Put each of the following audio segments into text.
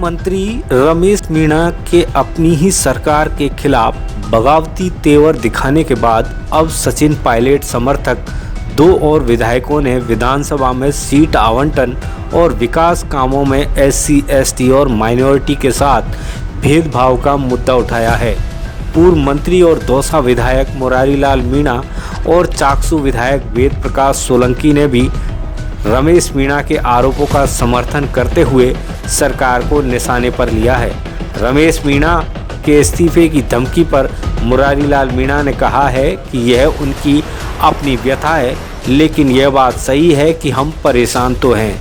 मंत्री रमेश मीणा के अपनी ही सरकार के खिलाफ बगावती तेवर दिखाने के बाद अब सचिन पायलट समर्थक दो और विधायकों ने विधानसभा में सीट आवंटन और विकास कामों में एससी, एसटी और माइनॉरिटी के साथ भेदभाव का मुद्दा उठाया है। पूर्व मंत्री और दौसा विधायक मुरारीलाल मीणा और चाकसू विधायक वेद प्रकाश सोलंकी ने भी रमेश मीणा के आरोपों का समर्थन करते हुए सरकार को निशाने पर लिया है। रमेश मीणा के इस्तीफे की धमकी पर मुरारीलाल मीणा ने कहा है कि यह उनकी अपनी व्यथा है, लेकिन यह बात सही है कि हम परेशान तो हैं।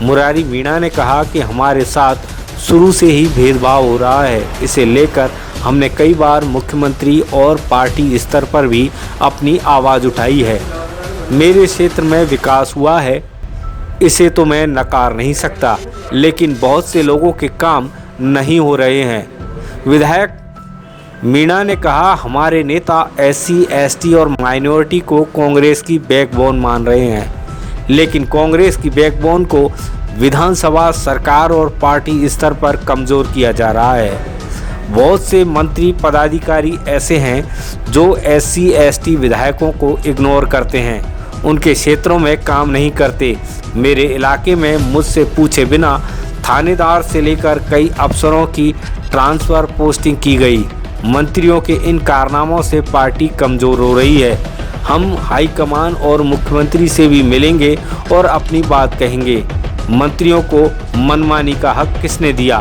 मुरारी मीणा ने कहा कि हमारे साथ शुरू से ही भेदभाव हो रहा है। इसे लेकर हमने कई बार मुख्यमंत्री और पार्टी स्तर पर भी अपनी आवाज़ उठाई है। मेरे क्षेत्र में विकास हुआ है, इसे तो मैं नकार नहीं सकता, लेकिन बहुत से लोगों के काम नहीं हो रहे हैं। विधायक मीणा ने कहा, हमारे नेता एससी, एसटी और माइनॉरिटी को कांग्रेस की बैकबोन मान रहे हैं, लेकिन कांग्रेस की बैकबोन को विधानसभा, सरकार और पार्टी स्तर पर कमज़ोर किया जा रहा है। बहुत से मंत्री पदाधिकारी ऐसे हैं जो एससी, एसटी विधायकों को इग्नोर करते हैं, उनके क्षेत्रों में काम नहीं करते। मेरे इलाके में मुझसे पूछे बिना थानेदार से लेकर कई अफसरों की ट्रांसफ़र पोस्टिंग की गई। मंत्रियों के इन कारनामों से पार्टी कमज़ोर हो रही है। हम हाईकमान और मुख्यमंत्री से भी मिलेंगे और अपनी बात कहेंगे। मंत्रियों को मनमानी का हक किसने दिया?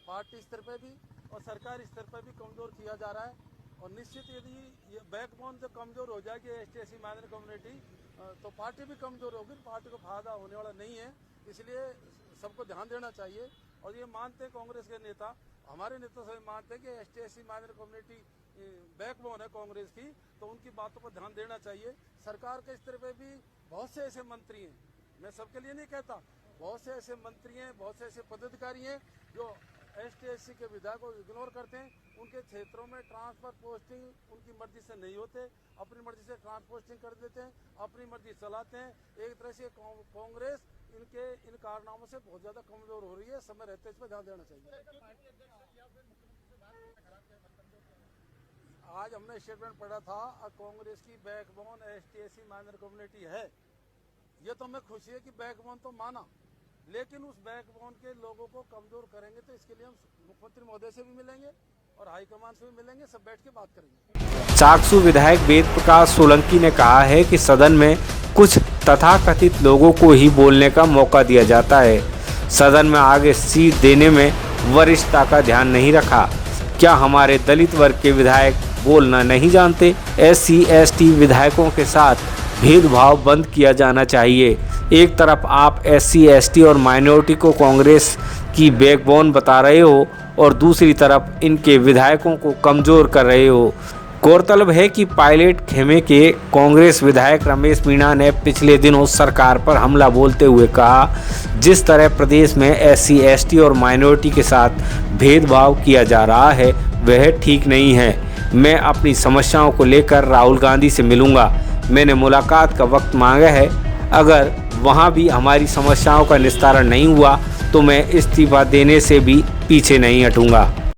पार्टी स्तर पे भी और सरकारी स्तर पर भी कमजोर किया जा रहा है, और निश्चित यदि ये बैकबोन जब कमजोर हो जाएगी एसटी माइनर कम्युनिटी, तो पार्टी भी कमजोर होगी, पार्टी को फायदा होने वाला नहीं है। इसलिए सबको ध्यान देना चाहिए। और ये मानते हैं कांग्रेस के नेता, हमारे नेता सभी मानते हैं कि एसटी माइनर कम्युनिटी बैकबोन है कांग्रेस की, तो उनकी बातों पर ध्यान देना चाहिए। सरकार के स्तर पे भी बहुत से ऐसे मंत्री हैं, मैं सबके लिए नहीं कहता, बहुत से ऐसे मंत्री हैं, बहुत से ऐसे पदाधिकारी हैं जो एसटी, एससी के विधायक को इग्नोर करते हैं। उनके क्षेत्रों में ट्रांसफर पोस्टिंग उनकी मर्जी से नहीं होते, अपनी मर्जी से ट्रांसफर पोस्टिंग कर देते हैं, अपनी मर्जी चलाते हैं। एक तरह से कांग्रेस इनके इन कारनामों से बहुत ज्यादा कमजोर हो रही है। समय रहते इस पर ध्यान देना चाहिए। आज हमने स्टेटमेंट पढ़ा था, कांग्रेस की backbone ST, SC minor community है। ये तो हमें खुशी है कि बैकबोन तो माना, लेकिन उस बैकबोन के लोगों को कमजोर करेंगे तो इसके लिए हम मुख्यमंत्री महोदय से भी मिलेंगे और हाईकमान से भी मिलेंगे, सब बैठ के बात करेंगे। चाकसू विधायक वेद प्रकाश सोलंकी ने कहा है कि सदन में कुछ तथाकथित लोगों को ही बोलने का मौका दिया जाता है। सदन में आगे सीट देने में वरिष्ठता का ध्यान नहीं रखा। क्या हमारे दलित वर्ग के विधायक बोलना नहीं जानते? एससी, एसटी विधायकों के साथ भेदभाव बंद किया जाना चाहिए। एक तरफ आप एससी, एसटी और माइनॉरिटी को कांग्रेस की बैकबोन बता रहे हो और दूसरी तरफ इनके विधायकों को कमज़ोर कर रहे हो। गौरतलब है कि पायलट खेमे के कांग्रेस विधायक रमेश मीणा ने पिछले दिनों सरकार पर हमला बोलते हुए कहा, जिस तरह प्रदेश में एससी, एसटी और माइनॉरिटी के साथ भेदभाव किया जा रहा है वह ठीक नहीं है। मैं अपनी समस्याओं को लेकर राहुल गांधी से मिलूंगा। मैंने मुलाकात का वक्त मांगा है। अगर वहां भी हमारी समस्याओं का निस्तारण नहीं हुआ तो मैं इस्तीफा देने से भी पीछे नहीं हटूंगा।